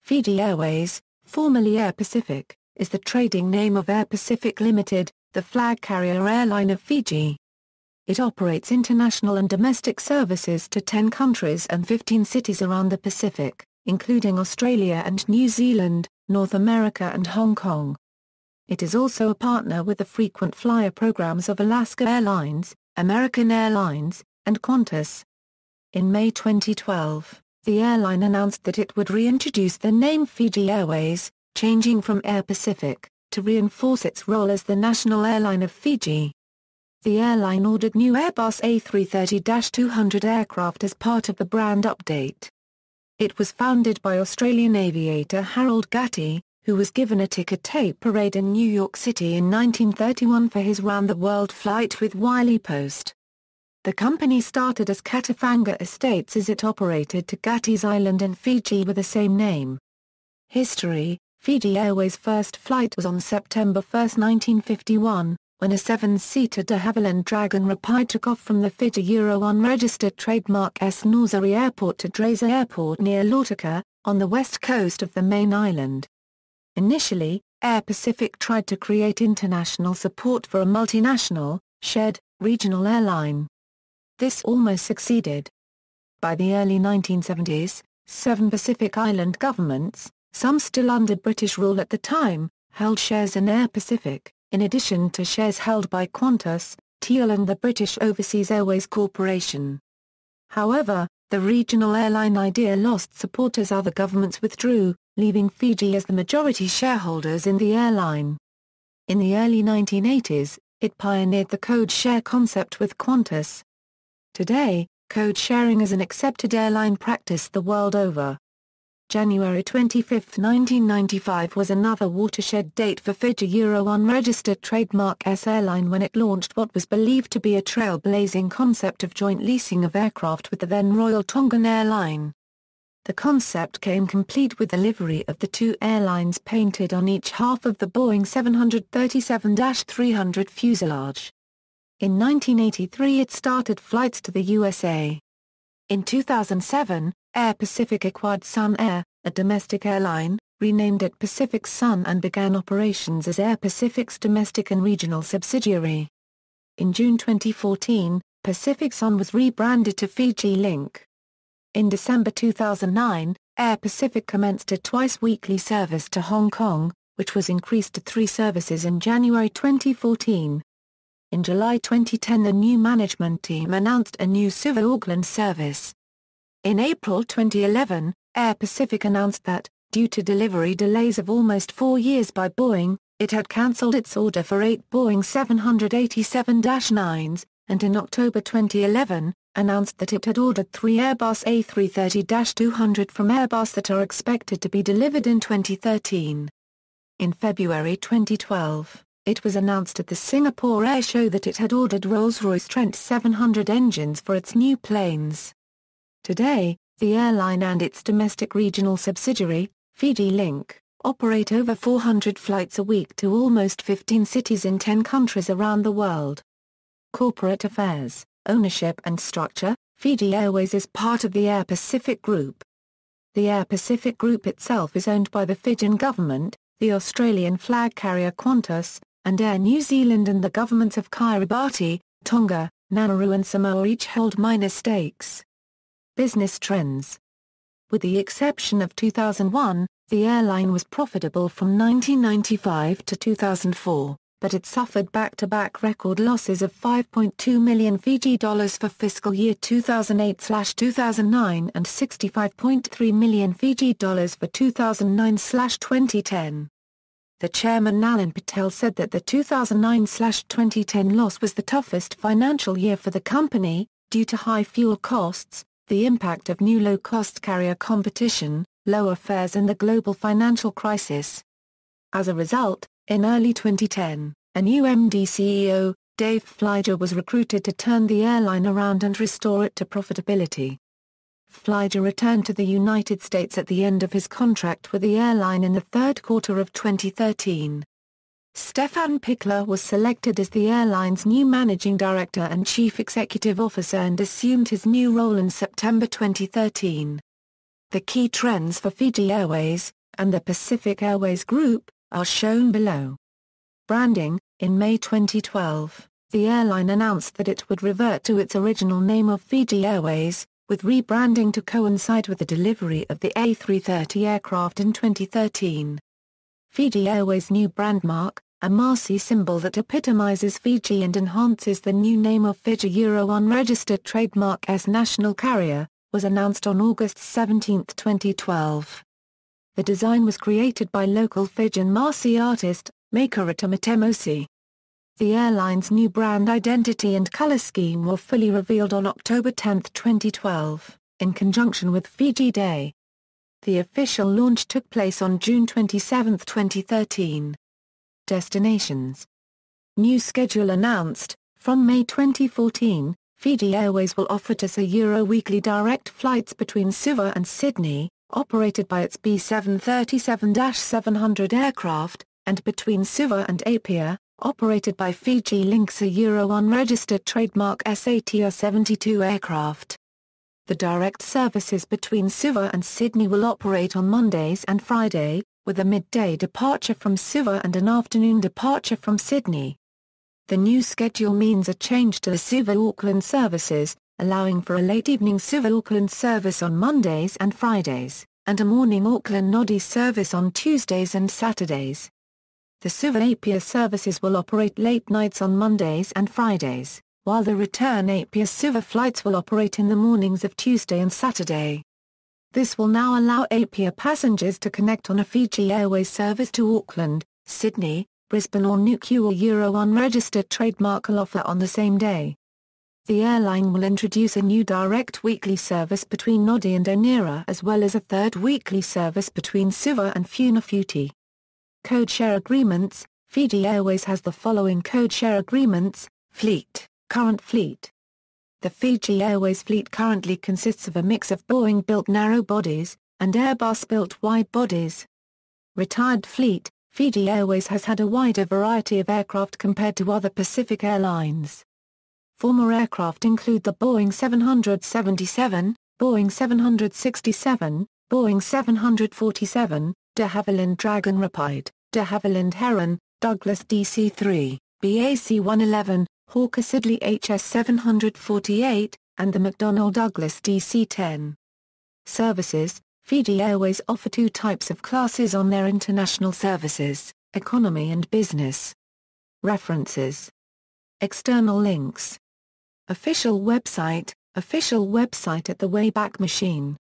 Fiji Airways, formerly Air Pacific, is the trading name of Air Pacific Limited, the flag carrier airline of Fiji. It operates international and domestic services to 10 countries and 15 cities around the Pacific, including Australia and New Zealand, North America and Hong Kong. It is also a partner with the frequent flyer programs of Alaska Airlines, American Airlines, and Qantas. In May 2012, the airline announced that it would reintroduce the name Fiji Airways, changing from Air Pacific, to reinforce its role as the national airline of Fiji. The airline ordered new Airbus A330-200 aircraft as part of the brand update. It was founded by Australian aviator Harold Gatty, who was given a ticker tape parade in New York City in 1931 for his round-the-world flight with Wiley Post. The company started as Katafanga Estates as it operated to Gatty's Island in Fiji with the same name. History: Fiji Airways' first flight was on September 1, 1951, when a 7-seater de Havilland Dragon Rapide took off from the Fiji unregistered trademark S. Norsari Airport to Dresa Airport near Lautoka, on the west coast of the main island. Initially, Air Pacific tried to create international support for a multinational, shared, regional airline. This almost succeeded. By the early 1970s, 7 Pacific Island governments, some still under British rule at the time, held shares in Air Pacific, in addition to shares held by Qantas, Teal and the British Overseas Airways Corporation. However, the regional airline idea lost support as other governments withdrew, leaving Fiji as the majority shareholders in the airline. In the early 1980s, it pioneered the code share concept with Qantas. Today, code sharing is an accepted airline practice the world over. January 25, 1995 was another watershed date for Fiji unregistered trademark S airline when it launched what was believed to be a trailblazing concept of joint leasing of aircraft with the then Royal Tongan Airline. The concept came complete with the livery of the two airlines painted on each half of the Boeing 737-300 fuselage. In 1983 it started flights to the USA. In 2007, Air Pacific acquired Sun Air, a domestic airline, renamed it Pacific Sun and began operations as Air Pacific's domestic and regional subsidiary. In June 2014, Pacific Sun was rebranded to Fiji Link. In December 2009, Air Pacific commenced a twice-weekly service to Hong Kong, which was increased to 3 services in January 2014. In July 2010 the new management team announced a new Suva-Auckland service. In April 2011, Air Pacific announced that, due to delivery delays of almost 4 years by Boeing, it had cancelled its order for 8 Boeing 787-9s, and in October 2011, announced that it had ordered 3 Airbus A330-200 from Airbus that are expected to be delivered in 2013. In February 2012, it was announced at the Singapore Air Show that it had ordered Rolls-Royce Trent 700 engines for its new planes. Today, the airline and its domestic regional subsidiary, Fiji Link, operate over 400 flights a week to almost 15 cities in 10 countries around the world. Corporate affairs, ownership and structure: Fiji Airways is part of the Air Pacific Group. The Air Pacific Group itself is owned by the Fijian government, the Australian flag carrier Qantas, and Air New Zealand, and the governments of Kiribati, Tonga, Nauru and Samoa each hold minor stakes. Business trends: with the exception of 2001, the airline was profitable from 1995 to 2004, but it suffered back-to-back record losses of 5.2 million Fiji dollars for fiscal year 2008/2009 and 65.3 million Fiji dollars for 2009/2010. The chairman Nalan Patel said that the 2009/2010 loss was the toughest financial year for the company, due to high fuel costs, the impact of new low-cost carrier competition, lower fares and the global financial crisis. As a result, in early 2010, a new MD CEO, Dave Flyger, was recruited to turn the airline around and restore it to profitability. Flyger returned to the United States at the end of his contract with the airline in the third quarter of 2013. Stefan Pichler was selected as the airline's new managing director and chief executive officer and assumed his new role in September 2013. The key trends for Fiji Airways, and the Pacific Airways Group, are shown below. Branding. In May 2012, the airline announced that it would revert to its original name of Fiji Airways, with rebranding to coincide with the delivery of the A330 aircraft in 2013. Fiji Airways' new brand mark, a Marsi symbol that epitomizes Fiji and enhances the new name of Fiji unregistered trademark as national carrier, was announced on August 17, 2012. The design was created by local Fijian Marsi artist, Makarita Matemosi. The airline's new brand identity and color scheme were fully revealed on October 10, 2012, in conjunction with Fiji Day. The official launch took place on June 27, 2013. Destinations. New schedule announced. From May 2014, Fiji Airways will offer to weekly direct flights between Suva and Sydney, operated by its B737-700 aircraft, and between Suva and Apia, operated by Fiji Link's unregistered trademark SATR-72 aircraft. The direct services between Suva and Sydney will operate on Mondays and Friday, with a midday departure from Suva and an afternoon departure from Sydney. The new schedule means a change to the Suva-Auckland services, allowing for a late evening Suva-Auckland service on Mondays and Fridays, and a morning Auckland-Noddy service on Tuesdays and Saturdays. The Suva-Apia services will operate late nights on Mondays and Fridays, while the return Apia-Suva flights will operate in the mornings of Tuesday and Saturday. This will now allow Apia passengers to connect on a Fiji Airways service to Auckland, Sydney, Brisbane or Nuku unregistered trademark offer on the same day. The airline will introduce a new direct weekly service between Noddy and Onera as well as a third weekly service between Suva and Funafuti. Code share agreements. Fiji Airways has the following code share agreements. Fleet. Current fleet. The Fiji Airways fleet currently consists of a mix of Boeing-built narrow bodies, and Airbus-built wide bodies. Retired fleet. Fiji Airways has had a wider variety of aircraft compared to other Pacific airlines. Former aircraft include the Boeing 777, Boeing 767, Boeing 747, de Havilland Dragon Rapide, de Havilland Heron, Douglas DC-3, BAC-111, Hawker Siddeley HS-748, and the McDonnell Douglas DC-10. Services. Fiji Airways offer two types of classes on their international services, economy and business. References. External links. Official website at the Wayback Machine.